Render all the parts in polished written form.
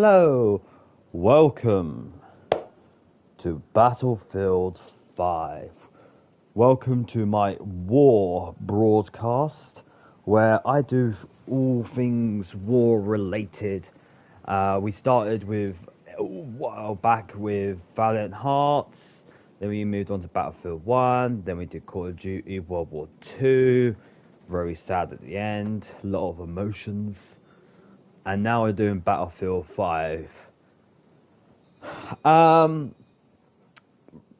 Hello, welcome to Battlefield 5. Welcome to my war broadcast, where I do all things war related. We started with a while back with Valiant Hearts, then we moved on to Battlefield 1, then we did Call of Duty World War 2, very sad at the end, a lot of emotions. And now we're doing Battlefield 5.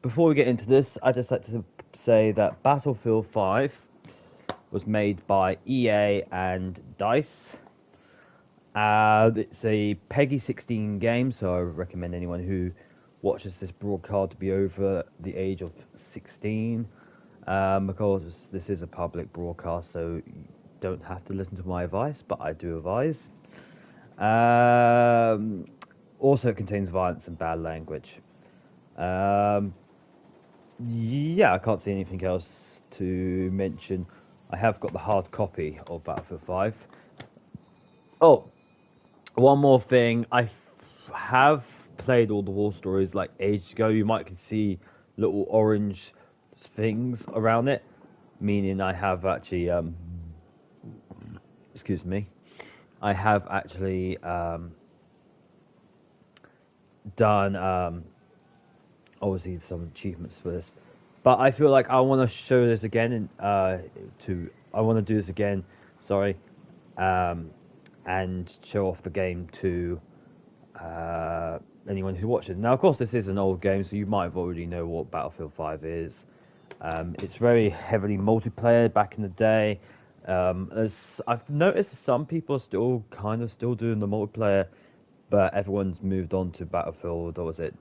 Before we get into this, I'd just like to say that Battlefield 5 was made by EA and DICE. It's a PEGI 16 game, so I recommend anyone who watches this broadcast to be over the age of 16. Because this is a public broadcast, so you don't have to listen to my advice, but I do advise. Also, it contains violence and bad language. Yeah, I can't see anything else to mention. I have got the hard copy of Battlefield 5. Oh, one more thing. I have played all the war stories like ages ago. You might can see little orange things around it, meaning I have actually, excuse me, I have actually done obviously some achievements for this, but I feel like I want to show this again and I want to do this again, sorry, and show off the game to anyone who watches. Now, of course, this is an old game, so you might have already know what Battlefield 5 is. It's very heavily multiplayer back in the day. As I've noticed, some people are still doing the multiplayer, but everyone's moved on to Battlefield. Or was it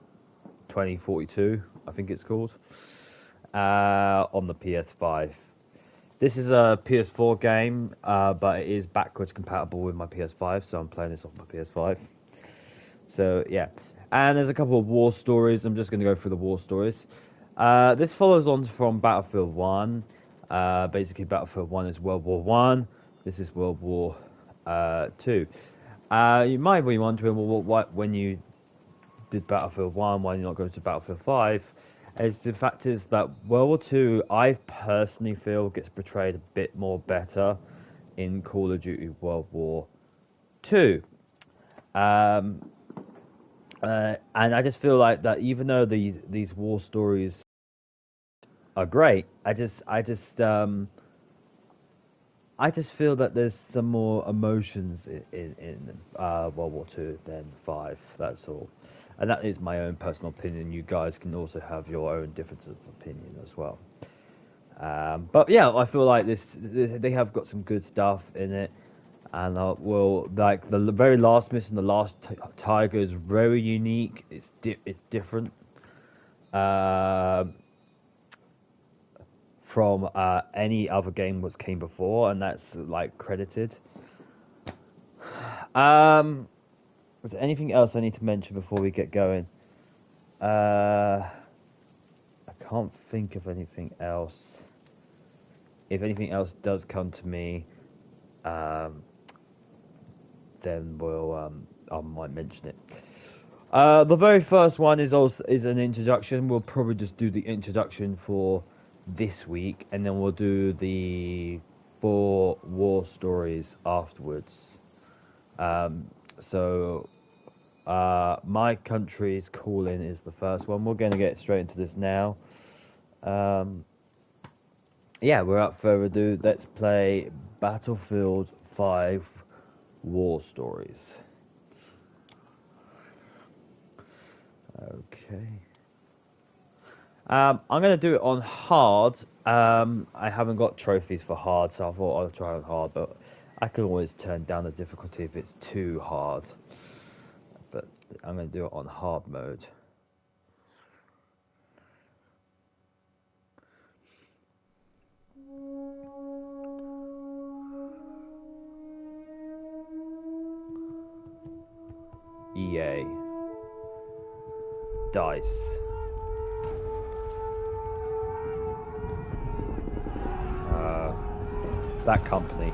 2042? I think it's called on the PS5. This is a PS4 game, but it is backwards compatible with my PS5, so I'm playing this off my PS5. So yeah, and there's a couple of war stories. I'm just going to go through the war stories. This follows on from Battlefield 1. Basically, Battlefield 1 is World War 1. This is World War 2. You might be wondering, well, what, when you did Battlefield 1, why you not go to Battlefield 5? The fact is that World War 2, I personally feel, gets portrayed a bit more better in Call of Duty World War 2. And I just feel like that even though these war stories are great, I just feel that there's some more emotions in World War II than 5. That's all, and that is my own personal opinion. You guys can also have your own difference of opinion as well. But yeah, I feel like they have got some good stuff in it, and like the very last mission, the last Tiger is very unique. It's different. From any other game that came before, and that's like credited. Is there anything else I need to mention before we get going? I can't think of anything else. If anything else does come to me, then I might mention it. The very first one is an introduction. We'll probably just do the introduction for this week, and then we'll do the 4 war stories afterwards. So My Country's Calling is the first one. We're going to get straight into this now. Yeah, without further ado, let's play Battlefield 5 War Stories. Okay. I'm going to do it on hard. I haven't got trophies for hard, so I thought I'll try on hard, but I can always turn down the difficulty if it's too hard. But I'm going to do it on hard mode. EA. DICE. That company.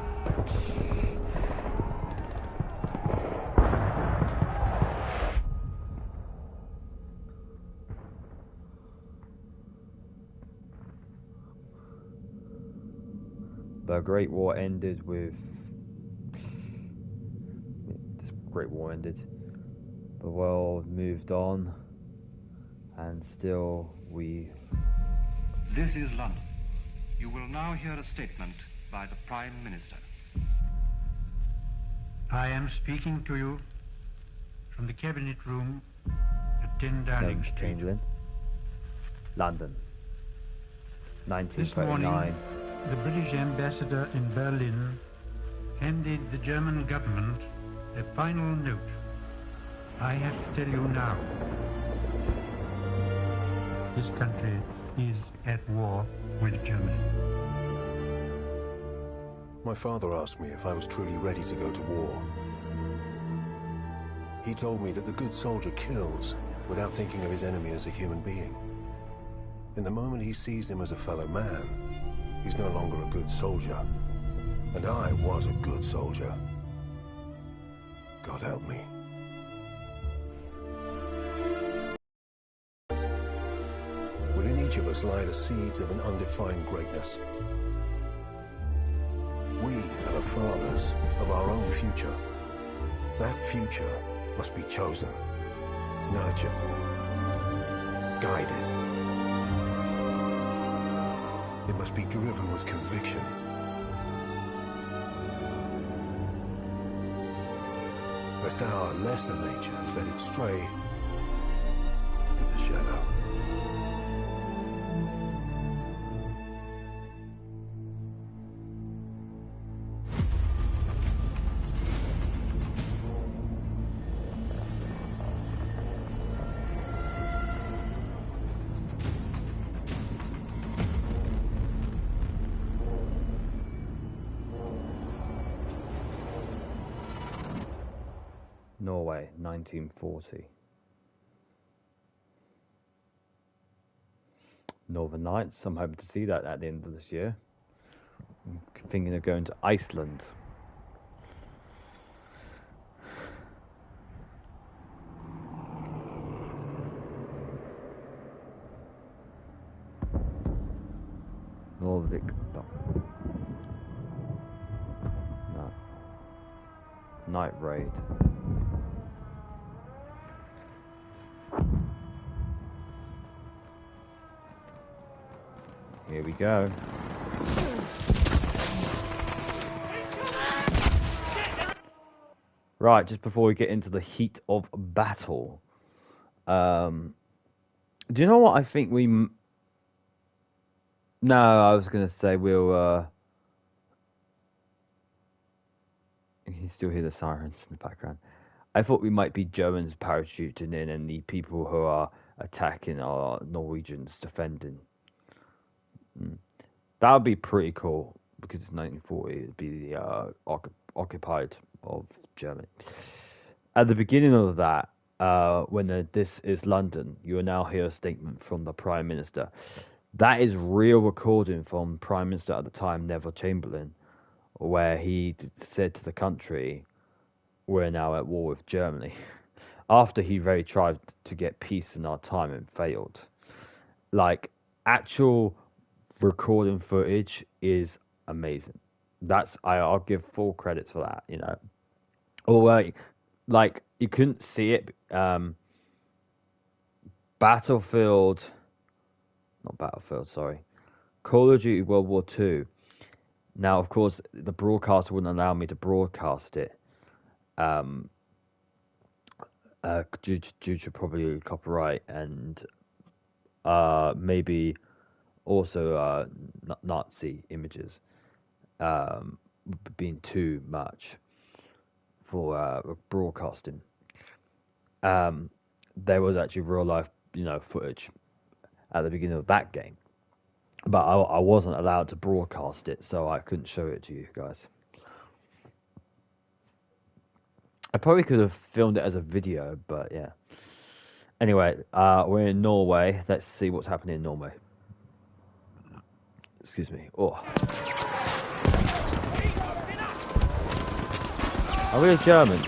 So Great War ended with... This Great War ended. The world moved on. And still we... This is London. You will now hear a statement by the Prime Minister. I am speaking to you from the Cabinet Room at 10 Downing Street. Chamberlain. London. This 1939. morning, the British ambassador in Berlin handed the German government a final note. I have to tell you now. This country is at war with Germany. My father asked me if I was truly ready to go to war. He told me that the good soldier kills without thinking of his enemy as a human being. In the moment he sees him as a fellow man, he's no longer a good soldier. And I was a good soldier. God help me. Within each of us lie the seeds of an undefined greatness. We are the fathers of our own future. That future must be chosen, nurtured, guided. It must be driven with conviction. Lest our lesser natures let it stray into shadow. Norway, 1940. Northern Lights, I'm hoping to see that at the end of this year. I'm thinking of going to Iceland. Nordic... No. Night Raid. Here we go. Right, just before we get into the heat of battle, do you know what I think we... No, I was going to say we'll... You can still hear the sirens in the background. I thought we might be Germans parachuting in and the people who are attacking are Norwegians defending. That would be pretty cool because it's 1940. It'd be the occupied of Germany. At the beginning of that, when This Is London, you will now hear a statement from the Prime Minister. That is real recording from Prime Minister at the time, Neville Chamberlain, where he said to the country, "We're now at war with Germany." After he very tried to get peace in our time and failed. Like actual recording footage is amazing. I'll give full credit for that, you know. Although, like, you couldn't see it. Call of Duty World War II. Now, of course, the broadcaster wouldn't allow me to broadcast it. Due to probably copyright and maybe also Nazi images being too much for broadcasting. There was actually real life, footage at the beginning of that game, but I wasn't allowed to broadcast it, so I couldn't show it to you guys. I probably could have filmed it as a video, but yeah. Anyway, we're in Norway. Let's see what's happening in Norway. Excuse me. Oh. Are we Germans?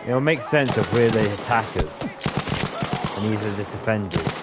It makes sense if we're the attackers. And neither the defenders.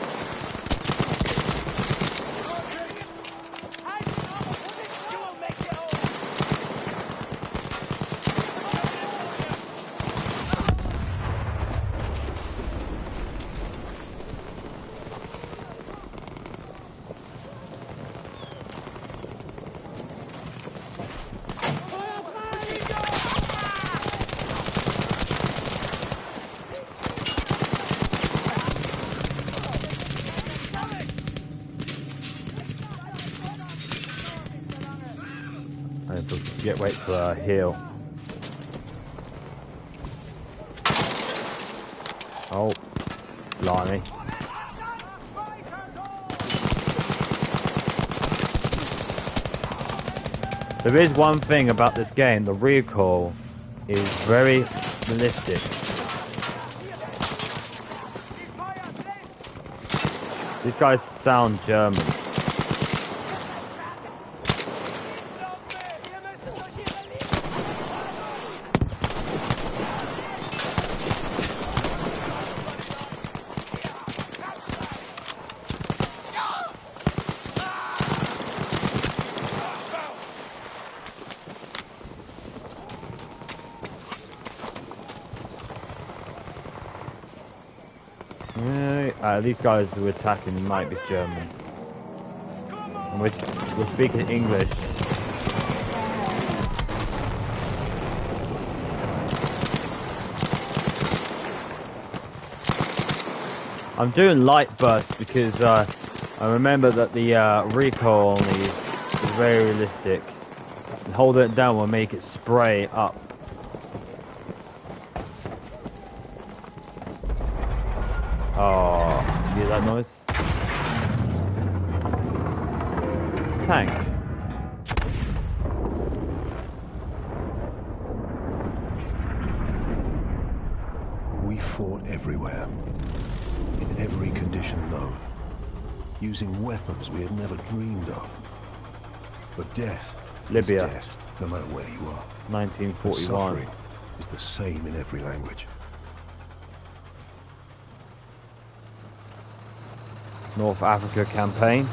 Wait for a heal. Oh, blimey. There is one thing about this game, the recoil is very realistic. These guys sound German. These guys who are attacking might be German. And we're speaking English. I'm doing light bursts because I remember that the recoil on these is very realistic. And holding it down will make it spray up. Oh, you hear that noise? Tank. We fought everywhere, in every condition known, using weapons we had never dreamed of. But death Libya. is death, no matter where you are. 1941. Suffering is the same in every language. North Africa campaign.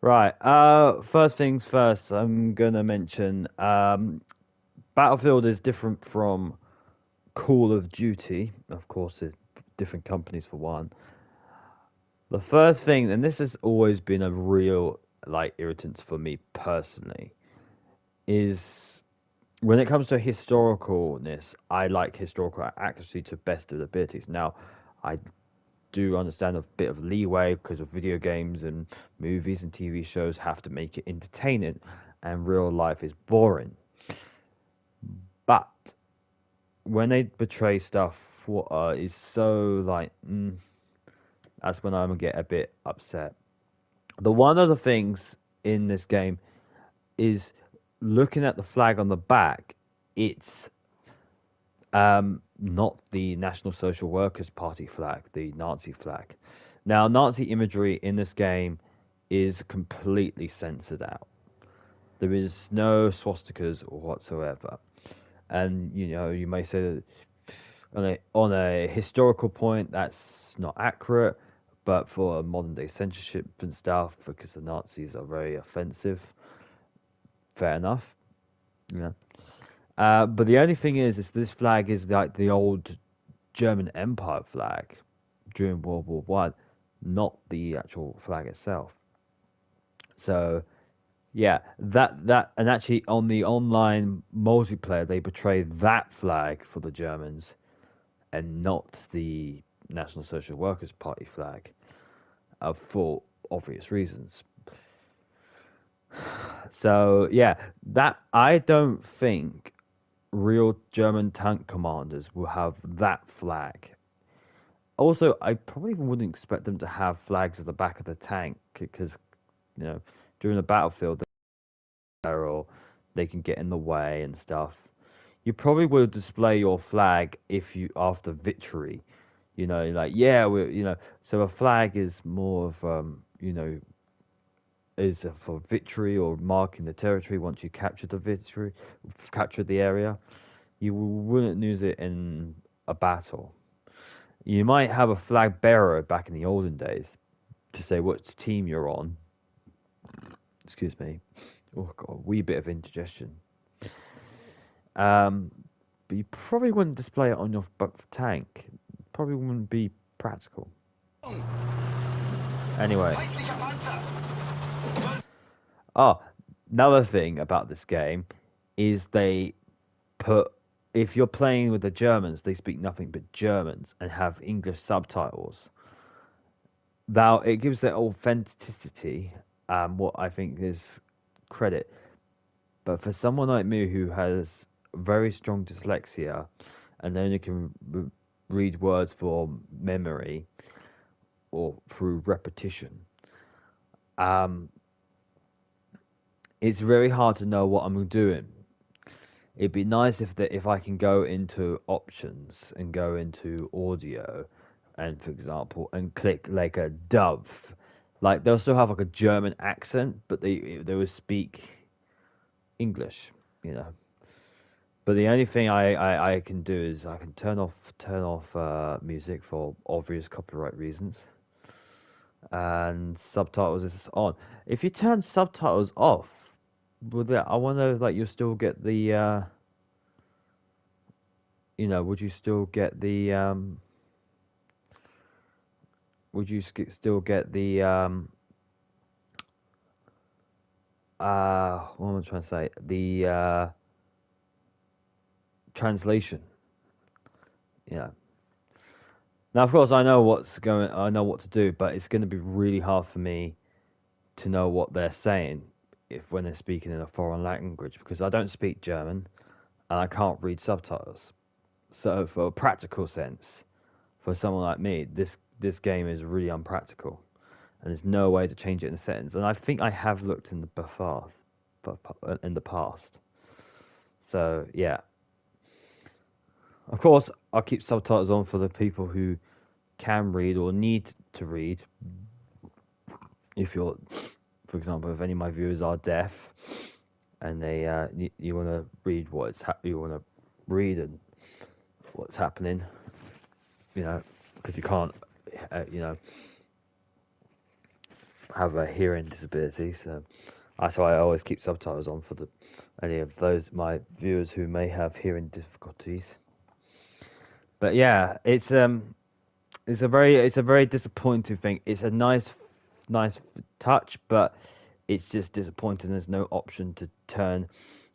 Right, first things first, I'm gonna mention Battlefield is different from Call of Duty. Of course, it's different companies for one. The first thing, and this has always been a real irritant for me personally, is when it comes to historicalness, I like historical accuracy to best of the abilities. Now, I do understand a bit of leeway because of video games and movies and TV shows have to make it entertaining, and real life is boring. But when they portray stuff what is so that's when I'm gonna get a bit upset. One of the things in this game is looking at the flag on the back. It's not the National Social Workers Party flag, the Nazi flag. Now, Nazi imagery in this game is completely censored out. There is no swastikas or whatsoever. And, you may say that on a historical point, that's not accurate, but for modern day censorship and stuff, because the Nazis are very offensive, fair enough. But the only thing is this flag is like the old German Empire flag during World War One, not the actual flag itself. So, yeah, that and actually on the online multiplayer they portray that flag for the Germans, and not the National Social Workers Party flag, for obvious reasons. So yeah, that I don't think real German tank commanders will have that flag. Also, I probably wouldn't expect them to have flags at the back of the tank because, during the battlefield, or they can get in the way and stuff. You probably will display your flag after victory, So a flag is more of is for victory or marking the territory once you capture the area. You wouldn't use it in a battle. You might have a flag bearer back in the olden days to say which team you're on. Excuse me. Oh, got a wee bit of indigestion. But you probably wouldn't display it on your tank. Probably wouldn't be practical. Anyway. Oh, another thing about this game is they put, if you're playing with the Germans, they speak nothing but Germans and have English subtitles. Now, it gives it authenticity, what I think is credit. But for someone like me who has very strong dyslexia and only can read words for memory or through repetition, it's very hard to know what I'm doing. It'd be nice if I can go into options and go into audio, and for example, and click like a dove. Like they'll still have like a German accent, but they will speak English, you know. But the only thing I can do is I can turn off music for obvious copyright reasons, and subtitles is on. If you turn subtitles off, I wonder if like you'll still get the you know, would you still get the still get the what am I trying to say? The translation. Yeah. Now, of course, I know what to do, but it's going to be really hard for me to know what they're saying when they're speaking in a foreign language, because I don't speak German and I can't read subtitles. So, for a practical sense, for someone like me, this game is really unpractical, and there's no way to change it in the settings. And I think I have looked in the past. So yeah. Of course, I'll keep subtitles on for the people who can read or need to read. If you're, for example, if any of my viewers are deaf, and they you want to read you want to read and what's happening, you know, because you can't, you know, have a hearing disability. So that's why I always keep subtitles on for any of my viewers who may have hearing difficulties. But yeah, it's a very disappointing thing. It's a nice touch, but it's just disappointing. There's no option to turn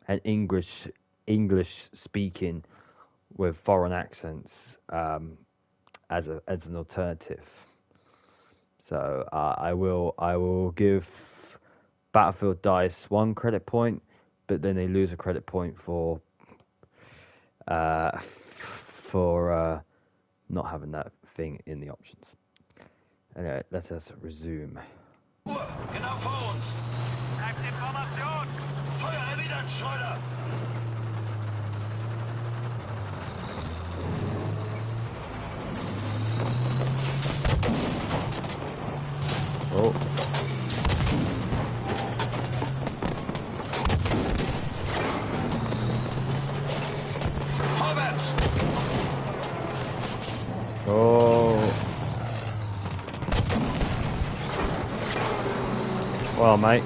an English speaking with foreign accents as an alternative. So I will give Battlefield DICE 1 credit point, but then they lose a credit point for not having that thing in the options. Anyway, let us resume. Genau vor uns. Information. Feuer erwidert, Schreuder. Oh. Vorwärts. Oh. Well, mate.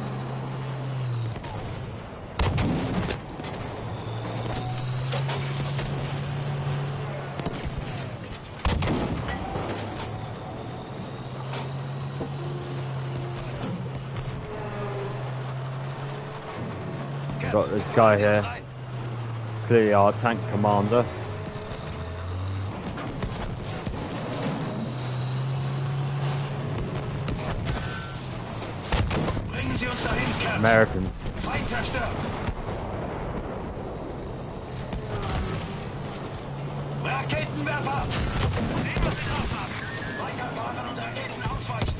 Got this guy here. Clearly our tank commander. Bringen Sie uns dahin, Kerl. Americans. Feind zerstört. Raketenwerfer. Sehen, was Sie drauf haben. Weiterfahren und Raketen ausweichen.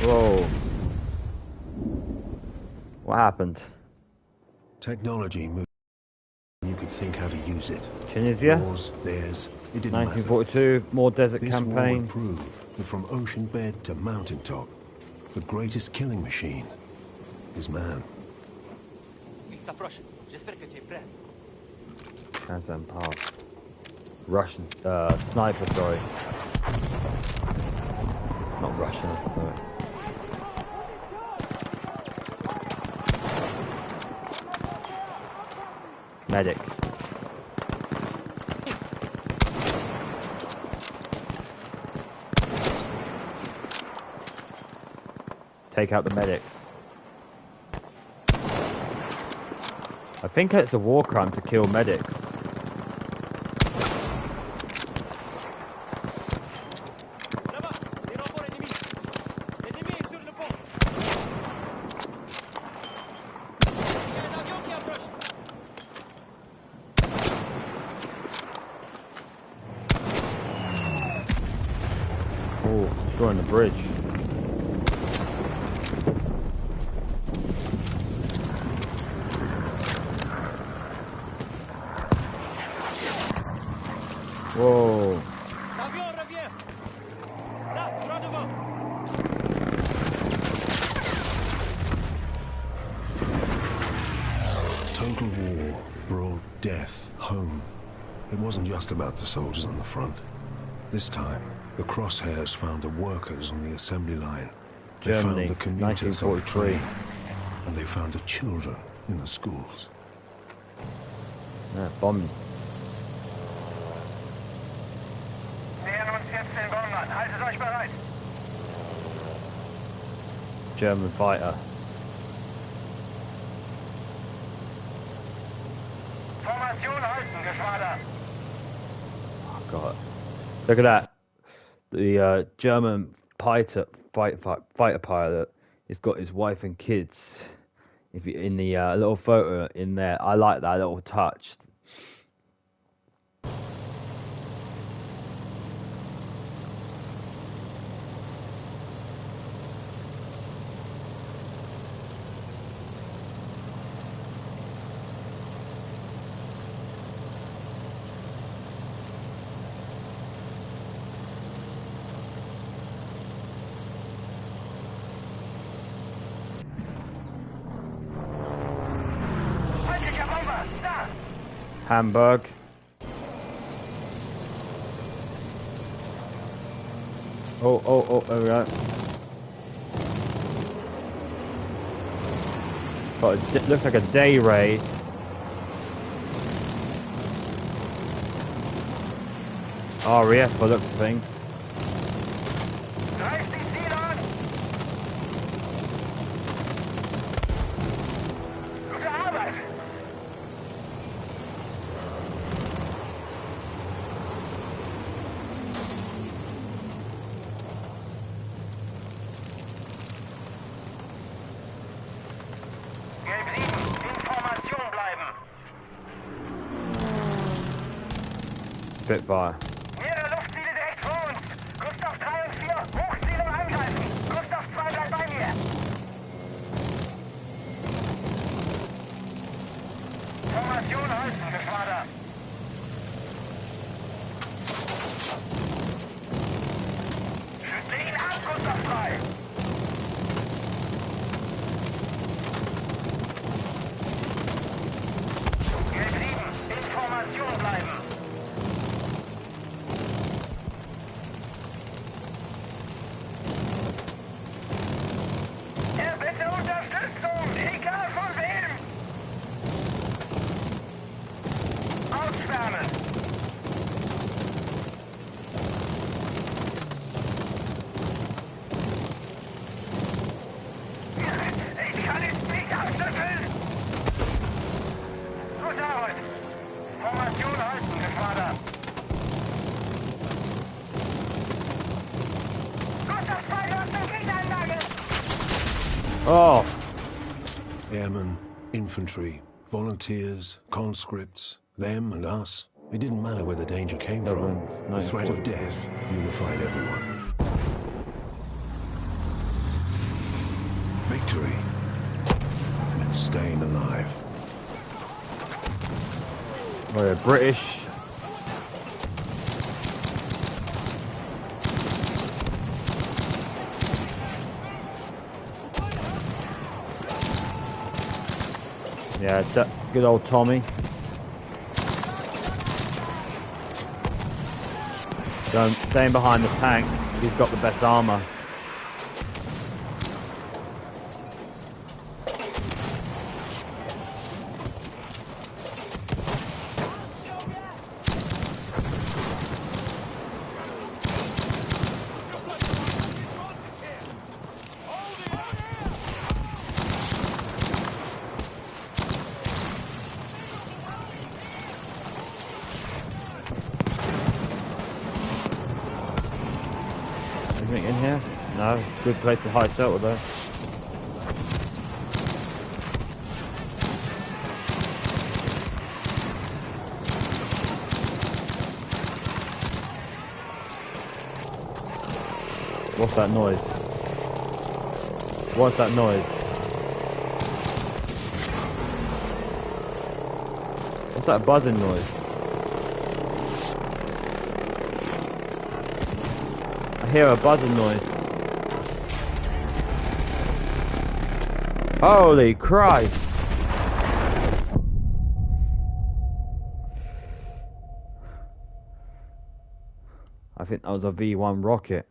Whoa. What happened? Technology moves. You could think how to use it. Tunisia, Yours, theirs, it didn't matter. 1942, more desert This war campaign. would prove that from ocean bed to mountaintop, the greatest killing machine is man. Il s'approche. J'espère que tu es prêt. Kazan Pass. Russian sniper, sorry. Not Russian, sorry. Medic. Take out the medics. I think it's a war crime to kill medics. Là-bas, des renforts ennemis. L'ennemi est sur le pont. Il y a un avion qui approche. Oh, destroying the bridge. Whoa. L'avion revient. Là, droit devant. Total war brought death home. It wasn't just about the soldiers on the front. This time, the crosshairs found the workers on the assembly line. They Germany, found the commuters on the 1943. train. And they found the children in the schools. Yeah, bombing. Nähern uns jetzt den Bonn an. Haltet euch bereit. German fighter. Formation halten, Geschwader. Oh god. Look at that. The German fighter pilot has got his wife and kids. If you, in the little photo in there, I like that little touch. Feindlicher Bomber, da! Hamburg. Oh, there we go. But it looks like a day raid. RAF by the looks of things. Greift die Ziele an! Gute Arbeit! Gelb 7, in Formation bleiben! Spitfire. Mehrere Luftziele direkt vor uns! Gustav 3 und 4, Hochziele angreifen! Gustav 2 bleibt bei mir! Formation halten, Geschwader! Schütze ihn ab, Gustav 3! Gelb 7, in Formation bleiben! Er bitte Unterstützung, egal von wem! Ausschwärmen! Ich kann es nicht abschütteln! Gute Arbeit! Formation halten, Geschwader! Gustav 2, du hast eine Gegneranlage! Oh, Airmen, infantry, volunteers, conscripts, them and us. It didn't matter where the danger came from. The threat of death unified everyone. Victory meant staying alive. We're British. Yeah, that good old Tommy. Staying behind the tank. He's got the best armor. Anything in here? No. Good place to hide shelter though. What's that noise? What's that noise? What's that buzzing noise? I hear a buzzing noise. Holy Christ! I think that was a V1 rocket.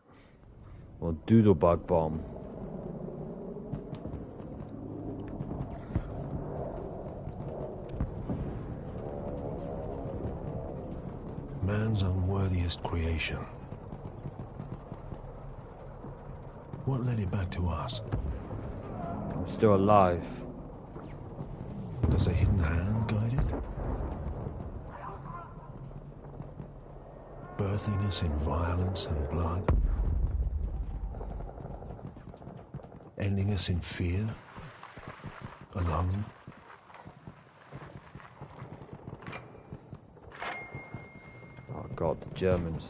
Or Doodlebug bomb. Man's unworthiest creation. What led it back to us? I'm still alive. Does a hidden hand guide it? Birthing us in violence and blood? Ending us in fear? Alone? Oh God, the Germans.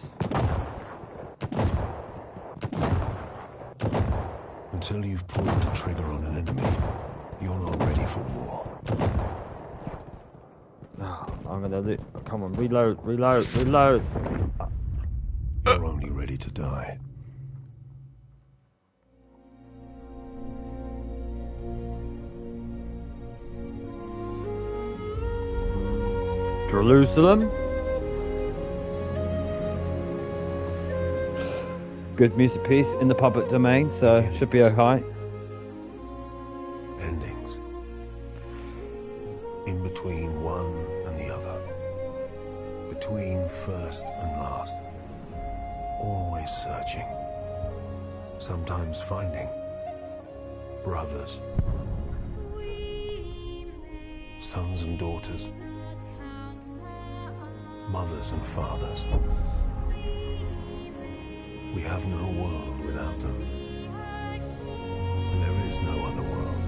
Until you've pulled the trigger on an enemy, you're not ready for war. Oh, I'm gonna come on, reload, reload, reload. You're only ready to die. Jerusalem. Good music piece in the public domain, so should be okay. Endings. In between one and the other. Between first and last. Always searching. Sometimes finding. Brothers. Sons and daughters. Mothers and fathers. We have no world without them. And there is no other world.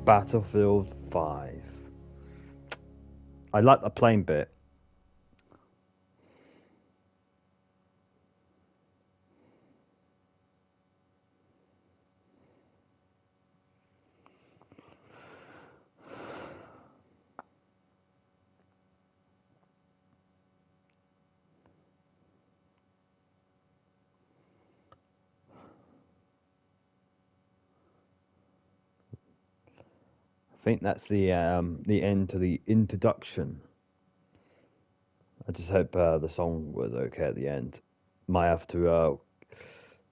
Battlefield 5. I like the plane bit. I think that's the end to the introduction. I just hope the song was okay at the end. Might have to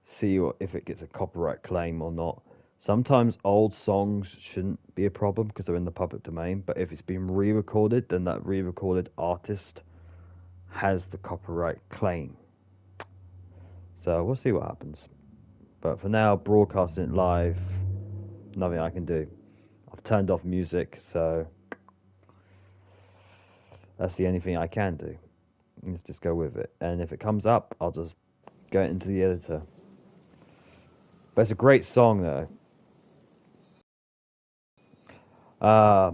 see if it gets a copyright claim or not. Sometimes old songs shouldn't be a problem because they're in the public domain, but if it's been re-recorded, then that re-recorded artist has the copyright claim. So we'll see what happens. But for now, broadcasting it live, nothing I can do. I've turned off music, so that's the only thing I can do. Let's just go with it. And if it comes up, I'll just go into the editor. But it's a great song, though.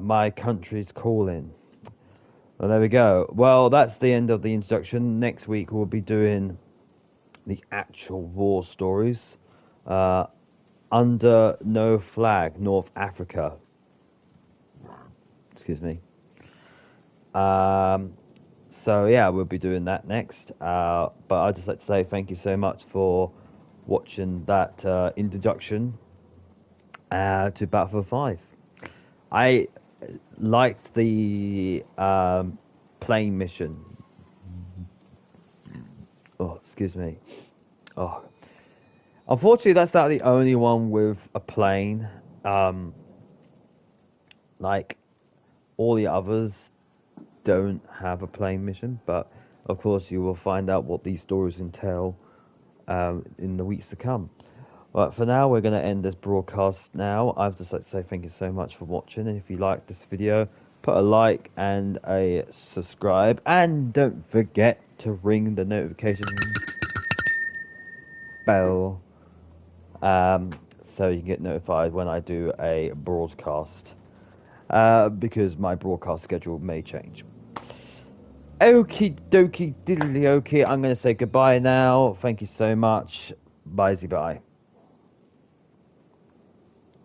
My country's calling. Well, there we go. Well, that's the end of the introduction. Next week we'll be doing the actual war stories. Under No Flag, North Africa. Excuse me. So yeah, we'll be doing that next. But I'd just like to say thank you so much for watching that introduction to Battlefield 5. I liked the plane mission. Oh, excuse me. Oh, unfortunately, that's not the only one with a plane. Like all the others don't have a plane mission, but of course you will find out what these stories entail in the weeks to come. But for now, we're going to end this broadcast now. I'd just like to say thank you so much for watching, and if you like this video, put a like and a subscribe, and don't forget to ring the notification bell so you can get notified when I do a broadcast, because my broadcast schedule may change. Okie dokie diddly okie, I'm going to say goodbye now. Thank you so much. Bye-bye.